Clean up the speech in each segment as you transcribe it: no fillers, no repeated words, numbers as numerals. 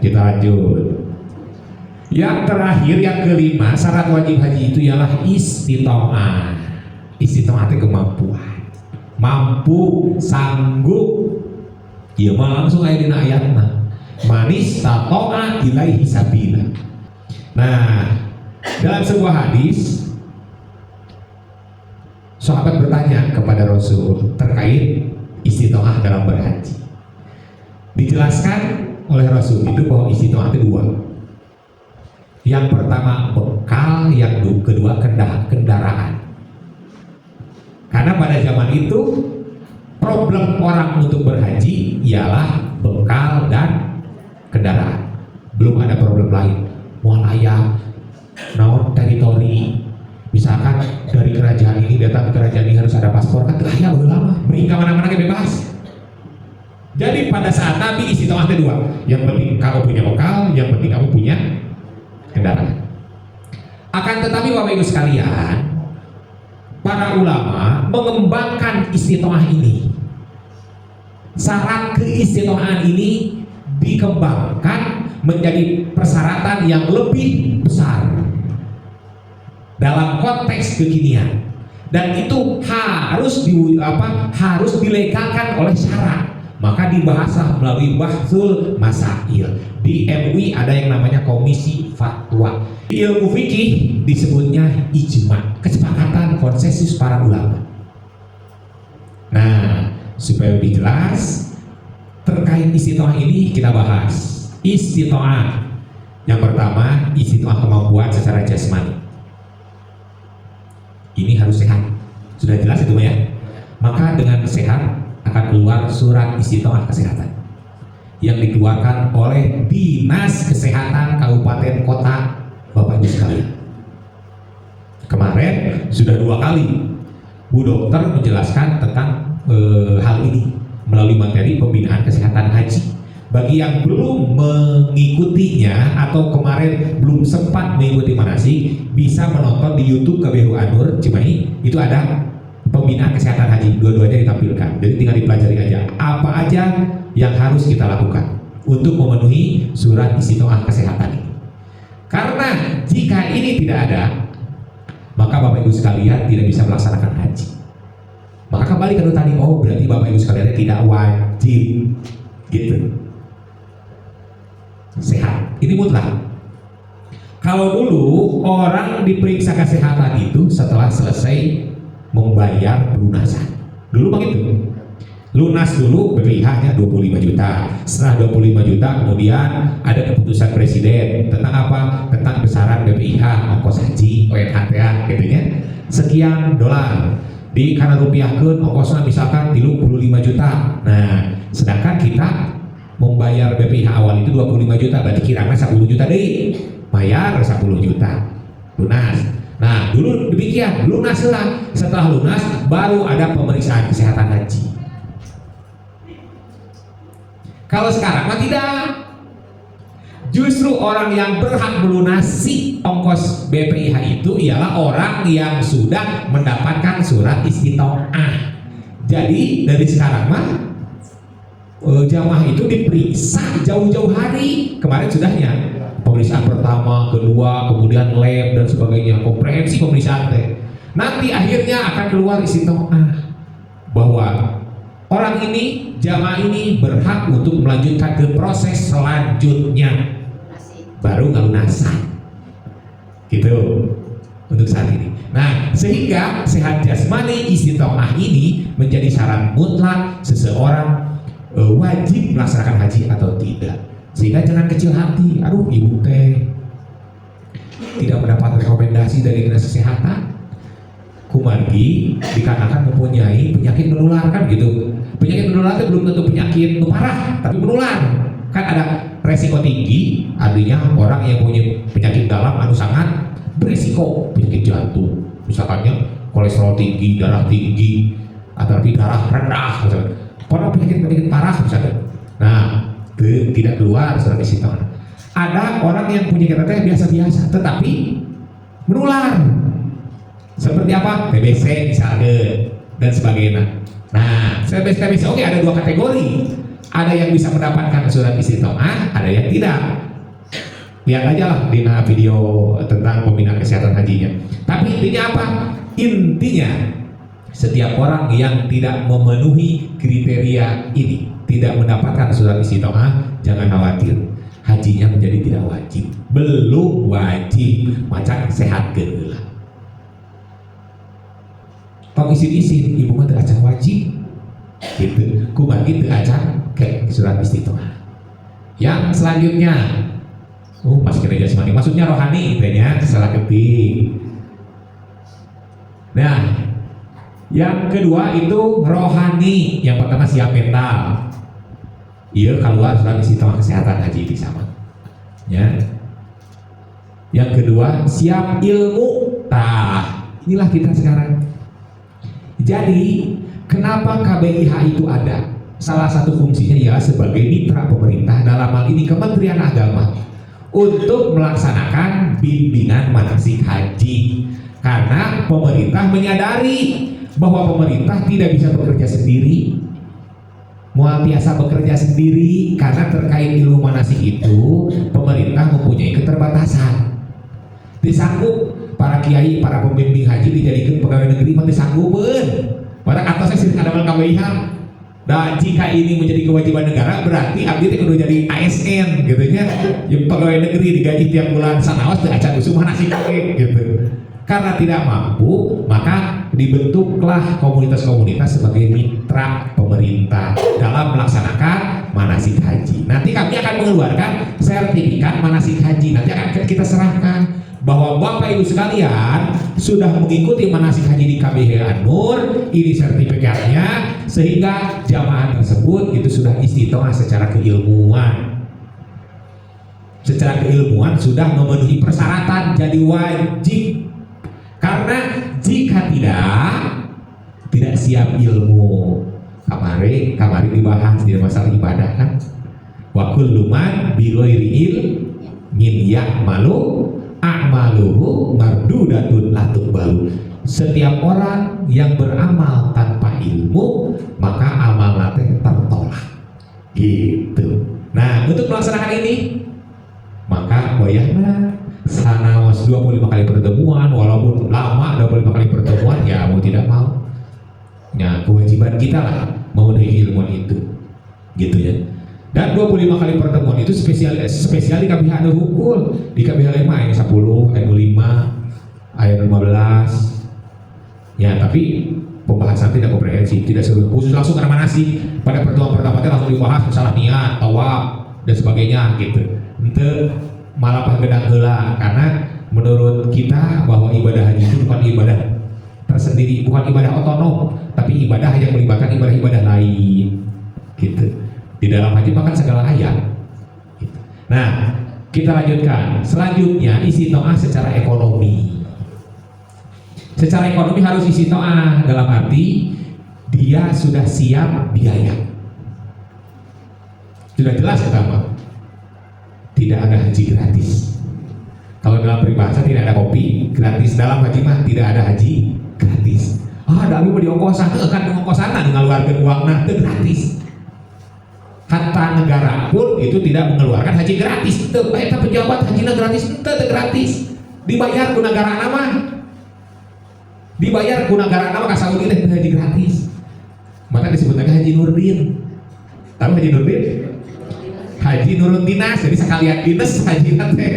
kita lanjut. Yang terakhir, yang kelima, syarat wajib haji itu ialah istitoah. Istitoah itu kemampuan, mampu, sanggup. Iya mah langsung aya dina ayatna. Manis tatoa ilaihi sabila. Nah, dalam sebuah hadis, sahabat bertanya kepada Rasul terkait istitoah dalam berhaji. Dijelaskan oleh Rasul itu bahwa istitoah itu dua. Yang pertama bekal, yang kedua kendaraan. Karena pada zaman itu problem orang untuk berhaji ialah bekal dan kendaraan. Belum ada problem lain. Mau layak, naon teritori. Misalkan dari kerajaan ini datang ke kerajaan ini harus ada paspor, kan ya udah lama. Beri kemana-mana bebas. Jadi pada saat Nabi istitoah ada dua. Yang penting kamu punya bekal, yang penting kamu punya kendaraan. Akan tetapi Bapak Ibu sekalian, para ulama mengembangkan istitoah ini. Syarat keistitoahan ini dikembangkan menjadi persyaratan yang lebih besar dalam konteks kekinian, dan itu harus dilegalkan oleh syarat. Maka dibahaslah melalui bahsul masail. Di MUI ada yang namanya komisi fatwa. Di ilmu fikih disebutnya ijma, kesepakatan konsensus para ulama. Nah, supaya lebih jelas terkait istitoah ini kita bahas. Istitoah yang pertama, istitoah kemampuan secara jasmani. Ini harus sehat. Sudah jelas itu ya. Maka dengan sehat akan keluar surat istitoah kesehatan yang dikeluarkan oleh Dinas Kesehatan Kabupaten Kota Bapak Ibu sekalian. Kemarin sudah 2 kali Bu Dokter menjelaskan tentang hal ini melalui materi pembinaan kesehatan haji. Bagi yang belum mengikutinya atau kemarin belum sempat mengikuti manasik, bisa menonton di YouTube KBHU Anur Cimahi. Itu ada pembinaan kesehatan haji, dua-duanya ditampilkan. Jadi tinggal dipelajari aja apa aja yang harus kita lakukan untuk memenuhi surat istitoah kesehatan ini. Karena jika ini tidak ada, maka Bapak Ibu sekalian tidak bisa melaksanakan haji. Maka kembali ke tadi, oh berarti Bapak Ibu sekalian tidak wajib gitu. Sehat, ini mutlak. Kalau dulu orang diperiksa kesehatan itu setelah selesai membayar pelunasan. Dulu begitu. Lunas dulu BPIH-nya 25 juta. Setelah 25 juta kemudian ada keputusan presiden tentang apa? Tentang besaran BPIH ongkos haji ONHTA gitu ya. Sekian dolar. Di karena rupiahkeun ongkosnya misalkan 35 juta. Nah, sedangkan kita membayar BPIH awal itu 25 juta, berarti kiranya 10 juta deh. Bayar 10 juta. Lunas. Nah, dulu demikian, lunas lah. Setelah lunas, baru ada pemeriksaan kesehatan haji. Kalau sekarang mah tidak. Justru orang yang berhak melunasi ongkos BPIH itu ialah orang yang sudah mendapatkan surat istitoah. Jadi dari sekarang mah jamaah itu diperiksa jauh-jauh hari. Kemarin sudahnya pemeriksaan pertama, kedua, kemudian lab dan sebagainya, komprehensi pemeriksaan teh. Nanti akhirnya akan keluar istitoah bahwa orang ini, jamaah ini berhak untuk melanjutkan ke proses selanjutnya, baru ngelunasan gitu untuk saat ini. Nah, sehingga sehat jasmani istitoah ini menjadi syarat mutlak seseorang wajib melaksanakan haji atau tidak. Sehingga jangan kecil hati, aduh ibu teh tidak mendapat rekomendasi dari dinas kesehatan, kumargi dikarenakan mempunyai penyakit menular kan gitu. Penyakit menular itu belum tentu penyakit parah, tapi menular. Kan ada resiko tinggi, artinya orang yang punya penyakit dalam anu sangat beresiko penyakit jantung, misalkannya kolesterol tinggi, darah tinggi, atau darah rendah, misalkan. Orang penyakit parah misalkan. Nah, tidak keluar surat istitoah. Ada orang yang punya teh biasa-biasa, tetapi menular. Seperti apa? TBC misalnya dan sebagainya. Nah, TBC oke ada 2 kategori. Ada yang bisa mendapatkan surat istiqomah, ada yang tidak. Lihat aja lah di video tentang pembinaan kesehatan hajinya. Tapi intinya apa? Intinya setiap orang yang tidak memenuhi kriteria ini, tidak mendapatkan surat istiqomah, jangan khawatir, hajinya menjadi tidak wajib. Belum wajib, macam sehat geula. Tong isin-isin, ibu mah teu acan wajib. Gitu, kumaha gitu acan ke surat istiqomah. Yang selanjutnya, masih kena jasmani, maksudnya rohani, intinya salah ketik. Nah, yang kedua itu rohani. Yang pertama siap mental. Iya, keluar surat istiqomah kesehatan haji di sama. Ya. Yang kedua siap ilmu. Nah, inilah kita sekarang. Jadi, kenapa KBIH itu ada? Salah satu fungsinya ya sebagai mitra pemerintah, dalam hal ini Kementerian Agama, untuk melaksanakan bimbingan manasik haji. Karena pemerintah menyadari bahwa pemerintah tidak bisa bekerja sendiri, mual biasa bekerja sendiri, karena terkait ilmu manasik itu pemerintah mempunyai keterbatasan. Disanggup para kiai, para pembimbing haji dijadikan pegawai negeri, mah disanggupan. Pada atasnya sih ada KBIH. Dan jika ini menjadi kewajiban negara, berarti abdi teh kudu jadi ASN gitu nya. Yang pegawai negeri digaji tiap bulan sanaos teu acan usum manasik gitu. Karena tidak mampu, maka dibentuklah komunitas-komunitas sebagai mitra pemerintah dalam melaksanakan manasik haji. Nanti kami akan mengeluarkan sertifikat manasik haji. Nanti akan kita serahkan bahwa Bapak Ibu sekalian sudah mengikuti manasik haji di KBIH An-Nur, ini sertifikatnya, sehingga jamaah tersebut itu sudah istiqomah secara keilmuan. Secara keilmuan sudah memenuhi persyaratan jadi wajib. Karena jika tidak siap ilmu, kamari dibahas di masalah ibadah kan, wa kullu man bi ghairi ilmin ya'malu a'maluhu mardudatun la tuqbalu. Setiap orang yang beramal tanpa ilmu, maka amalnya teh tertolak. Gitu. Nah, untuk melaksanakan ini, maka wayahna sanaos 25 kali pertemuan, walaupun lama 25 kali pertemuan, ya mau tidak mau, ya kewajiban kita lah memenuhi ilmu itu, gitu ya. Dan 25 kali pertemuan itu spesial di KBIH An-Nur Hukul. Di KBIH 5 ayat 10, ayat 5, ayat 15. Ya, tapi pembahasan tidak komprehensif, tidak seluruh khusus langsung karena manasik. Pada pertemuan pertama itu langsung dibahas masalah niat, tawaf dan sebagainya gitu. Ente malah pagedang heula, karena menurut kita bahwa ibadah haji itu bukan ibadah tersendiri, bukan ibadah otonom, tapi ibadah yang melibatkan ibadah lain gitu. Di dalam haji makan segala ayat gitu. Nah, kita lanjutkan. Selanjutnya istiqomah secara ekonomi. Secara ekonomi harus istiqomah dalam arti dia sudah siap biaya. Sudah jelas pertama, tidak ada haji gratis. Kalau dalam peribahasa tidak ada kopi gratis, dalam haji mah tidak ada haji gratis. Dari mau diongkosan, kan diongkosan mengeluarkan uangnya itu gratis. Kata negara pun itu tidak mengeluarkan haji gratis. Kita pejabat haji gratis, itu gratis. Dibayar ku negara nama, ka Saudi teh haji gratis. Maka disebut lagi Haji Nurdin. Tahu Haji Nurdin? Haji Nurun Dinas, jadi sekalian dinas haji teh.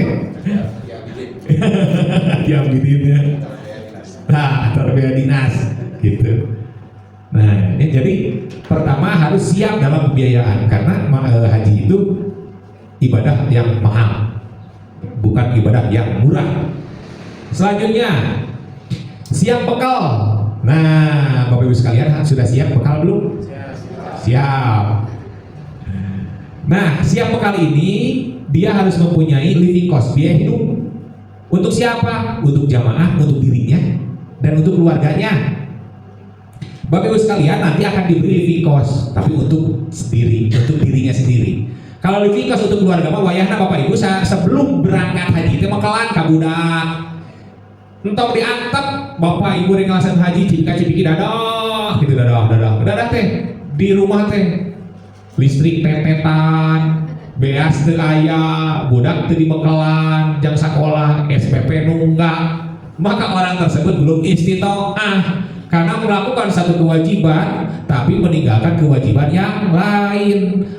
Ya bidinnya. Nah, terbiaya dinas gitu. Nah, ini jadi pertama harus siap dalam pembiayaan, karena haji itu ibadah yang mahal, bukan ibadah yang murah. Selanjutnya siap bekal. Nah, Bapak Ibu sekalian sudah siap bekal belum? Siap. Nah, siap bekal ini dia harus mempunyai living cost, biaya hidup. Untuk siapa? Untuk jamaah, untuk dirinya, dan untuk keluarganya. Bapak Ibu sekalian nanti akan diberi living cost, tapi untuk sendiri, untuk dirinya sendiri. Kalau living cost untuk keluarga mah wayahna Bapak Ibu sebelum berangkat haji itu makalan kabudak. Entok diantep Bapak Ibu rek ngalasan haji cipika-cipiki dadah gitu, dadah teh di rumah teh listrik tetetan, beas teu aya, budak teu dibekelan, jang sakolah, SPP nunggak, maka orang tersebut belum istitoah karena melakukan satu kewajiban tapi meninggalkan kewajiban yang lain.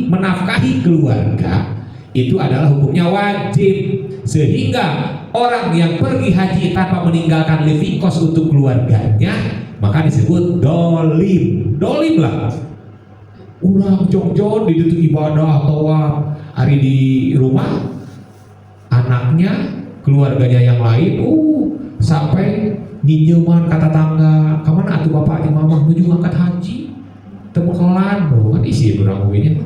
Menafkahi keluarga itu adalah hukumnya wajib, sehingga orang yang pergi haji tanpa meninggalkan living cost untuk keluarganya maka disebut dolim lah. Urang jongjon di situ ibadah tawaf, hari di rumah anaknya keluarganya yang lain sampai ninjauan kata tangga, kemana atuh bapak di mama menuju angkat haji temu kelan kan isi urang kuenya.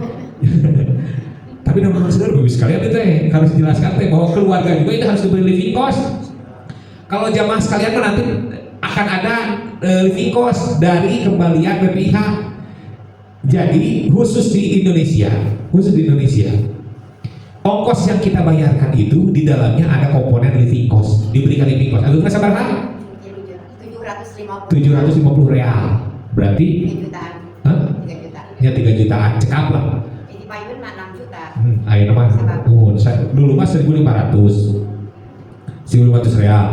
Tapi namun saudara bagus sekalian itu harus dijelaskan bahwa keluarga juga itu harus diberi living cost. Kalau jamaah sekalian kan nanti akan ada living cost dari kembalian BPIH. Jadi khusus di Indonesia, ongkos yang kita bayarkan itu di dalamnya ada komponen living cost, diberikan living cost. Agak sabar kan? 750 real. Berarti 3 jutaan. Hah? 3 juta. Ya 3 jutaan, cekap lah. Ini payun mah 6 juta. Ayo nama. Dulu mas 1.500. 1.500 real.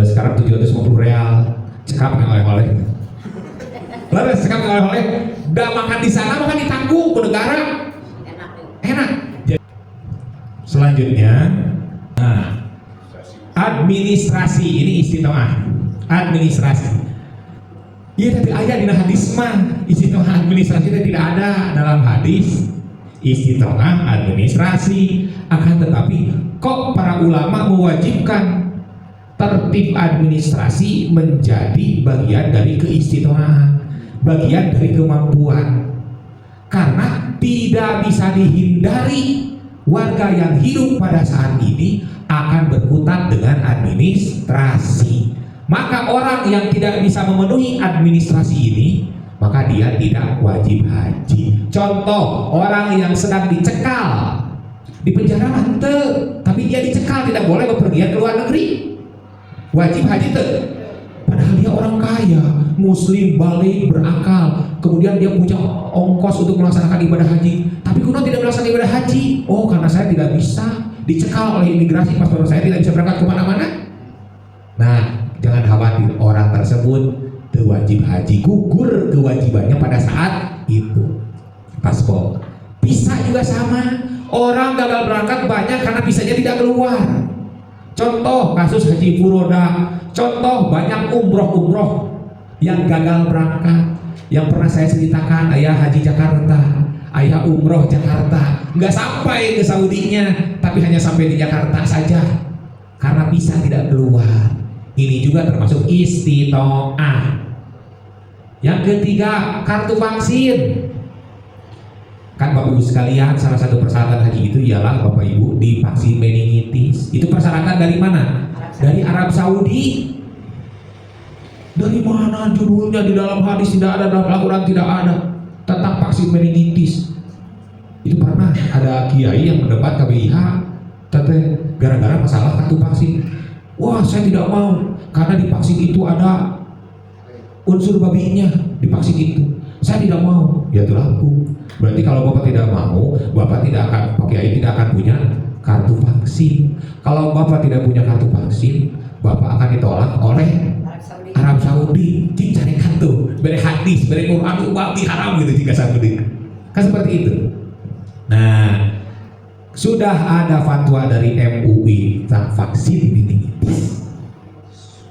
Sekarang 750 real. Cekap yang oleh-oleh. Lalu cekap yang oleh-oleh. Udah makan di sana, makan ditanggung ke negara. Enak. Selanjutnya, administrasi ini istitoah. Administrasi. Iya tadi ayat di hadis mah istitoah administrasi itu tidak ada dalam hadis. Istitoah administrasi, akan tetapi kok para ulama mewajibkan tertib administrasi menjadi bagian dari keistitoahan, bagian dari kemampuan. Karena tidak bisa dihindari warga yang hidup pada saat ini akan berkutat dengan administrasi. Maka orang yang tidak bisa memenuhi administrasi ini, maka dia tidak wajib haji. Contoh, orang yang sedang dicekal di penjara tapi dia dicekal tidak boleh bepergian ke luar negeri, wajib haji padahal dia orang kaya, muslim, balik, berakal, kemudian dia punya ongkos untuk melaksanakan ibadah haji, tapi kuno tidak melaksanakan ibadah haji. Oh, karena saya tidak bisa, dicekal oleh imigrasi, paspor saya tidak bisa berangkat kemana-mana. Nah, jangan khawatir, orang tersebut wajib haji, gugur kewajibannya pada saat itu. Paspor visa juga sama, orang gagal berangkat banyak karena visanya tidak keluar. Contoh kasus haji furoda, contoh banyak umroh yang gagal berangkat. Yang pernah saya ceritakan, ayah haji Jakarta, ayah umroh Jakarta, nggak sampai ke Saudinya, tapi hanya sampai di Jakarta saja karena visa tidak keluar. Ini juga termasuk istitoah. Yang ketiga, kartu vaksin. Kan Bapak Ibu sekalian, salah satu persyaratan haji itu ialah Bapak Ibu divaksin meningitis. Itu persyaratan dari mana? Dari Arab Saudi. Dari mana judulnya di dalam hadis tidak ada, dalam Al-Quran tidak ada tentang vaksin meningitis. Itu pernah ada kiai yang mendebat KBIH, gara-gara masalah kartu vaksin. Wah, saya tidak mau karena di vaksin itu ada unsur babinya, di vaksin itu. Saya tidak mau. Ya terlaku. Berarti kalau Bapak tidak mau, Bapak tidak akan, Pak Kiai tidak akan punya kartu vaksin. Kalau Bapak tidak punya kartu vaksin, Bapak akan ditolak oleh Arab Saudi. Cing cari kartu, beri hadis, beri Quran, babi haram gitu jika Saudi. Kan seperti itu. Nah, sudah ada fatwa dari MUI tentang vaksin meningitis.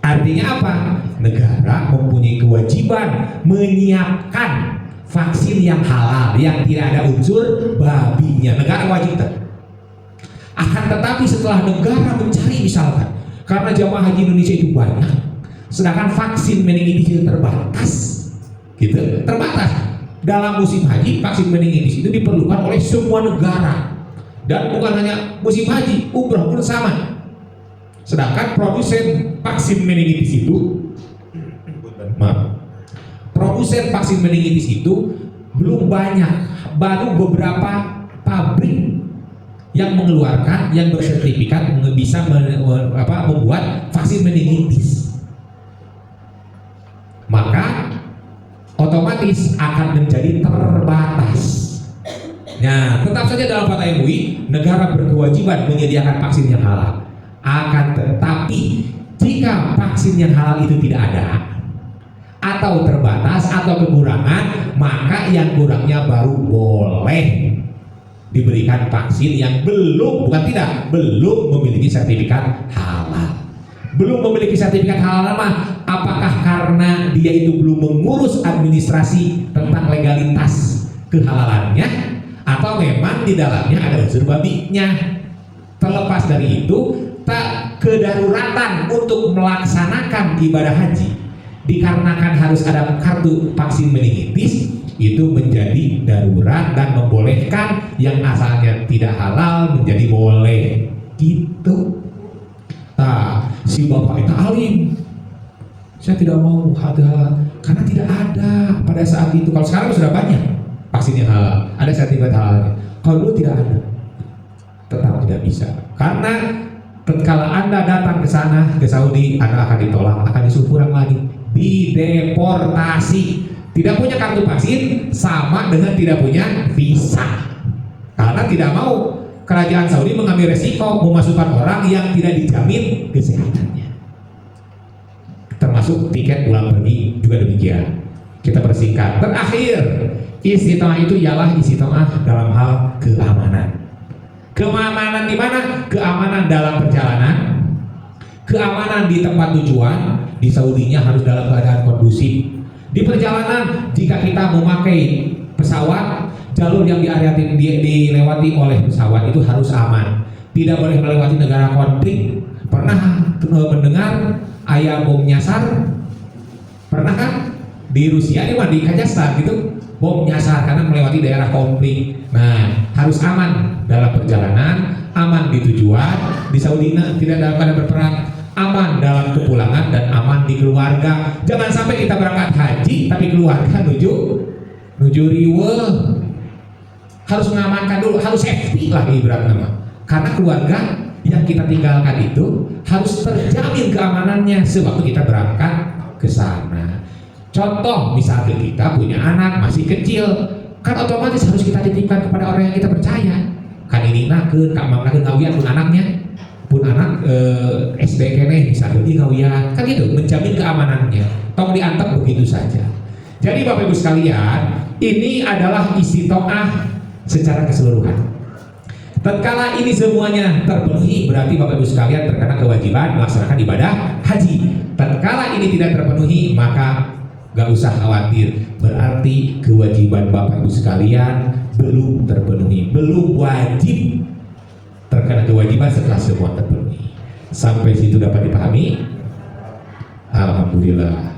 Artinya apa? Negara mempunyai kewajiban menyiapkan vaksin yang halal, yang tidak ada unsur babinya. Negara wajib. Akan tetapi setelah negara mencari, misalkan karena jamaah haji Indonesia itu banyak, sedangkan vaksin meningitis itu terbatas, gitu, terbatas. Dalam musim haji, vaksin meningitis itu diperlukan oleh semua negara. Dan bukan hanya musim haji, umrah pun sama. Sedangkan produsen vaksin meningitis itu, produsen vaksin meningitis itu belum banyak, baru beberapa pabrik yang mengeluarkan, yang bersertifikat bisa membuat vaksin meningitis. Maka otomatis akan menjadi terbatas. Nah, tetap saja dalam fatwa MUI, negara berkewajiban menyediakan vaksin yang halal. Akan tetapi, jika vaksin yang halal itu tidak ada, atau terbatas, atau kekurangan, maka yang kurangnya baru boleh diberikan vaksin yang belum memiliki sertifikat halal. Belum memiliki sertifikat halal mah, apakah karena dia itu belum mengurus administrasi tentang legalitas kehalalannya, atau memang di dalamnya ada unsur babinya? Terlepas dari itu, tak kedaruratan untuk melaksanakan ibadah haji dikarenakan harus ada kartu vaksin meningitis itu menjadi darurat dan membolehkan yang asalnya tidak halal menjadi boleh gitu. Nah, si bapak itu alim, saya tidak mau ada karena tidak ada pada saat itu. Kalau sekarang sudah banyak vaksin yang halal, ada sertifikat halalnya. Kalau dulu tidak ada, tetap tidak bisa. Karena ketika Anda datang ke sana, ke Saudi, Anda akan ditolak, akan disuruh pulang lagi, dideportasi. Tidak punya kartu vaksin sama dengan tidak punya visa. Karena tidak mau kerajaan Saudi mengambil resiko memasukkan orang yang tidak dijamin kesehatannya. Termasuk tiket pulang pergi juga demikian. Kita persingkat. Terakhir, istitoah itu ialah istitoah dalam hal keamanan. Keamanan di mana? Keamanan dalam perjalanan, keamanan di tempat tujuan. Di Saudinya harus dalam keadaan kondusif. Di perjalanan, jika kita memakai pesawat, jalur yang dilewati oleh pesawat itu harus aman. Tidak boleh melewati negara konflik. Pernah mendengar ayah bom nyasar? Pernah kan? Di Rusia, di Kazakhstan gitu, bom nyasar karena melewati daerah konflik. Nah, harus aman dalam perjalanan, aman di tujuan. Di Saudi tidak dalam keadaan berperang, aman dalam kepulangan dan aman di keluarga. Jangan sampai kita berangkat haji tapi keluarga nuju riwe. Harus mengamankan dulu, harus safety lah ibarat nama. Karena keluarga yang kita tinggalkan itu harus terjamin keamanannya sewaktu kita berangkat ke sana. Contoh, misalnya kita punya anak masih kecil, kan otomatis harus kita titipkan kepada orang yang kita percaya. Kan ini nakeun, kak mang nakeun ngawian pun anaknya, pun anak SD kene misalnya di ngawian, kan gitu, menjamin keamanannya. Tong diantep begitu saja. Jadi Bapak Ibu sekalian, ini adalah istitoah secara keseluruhan. Tatkala ini semuanya terpenuhi, berarti Bapak Ibu sekalian terkena kewajiban melaksanakan ibadah haji. Tatkala ini tidak terpenuhi, maka gak usah khawatir, berarti kewajiban Bapak Ibu sekalian belum terpenuhi, belum wajib terkena kewajiban setelah semua terpenuhi. Sampai situ dapat dipahami? Alhamdulillah.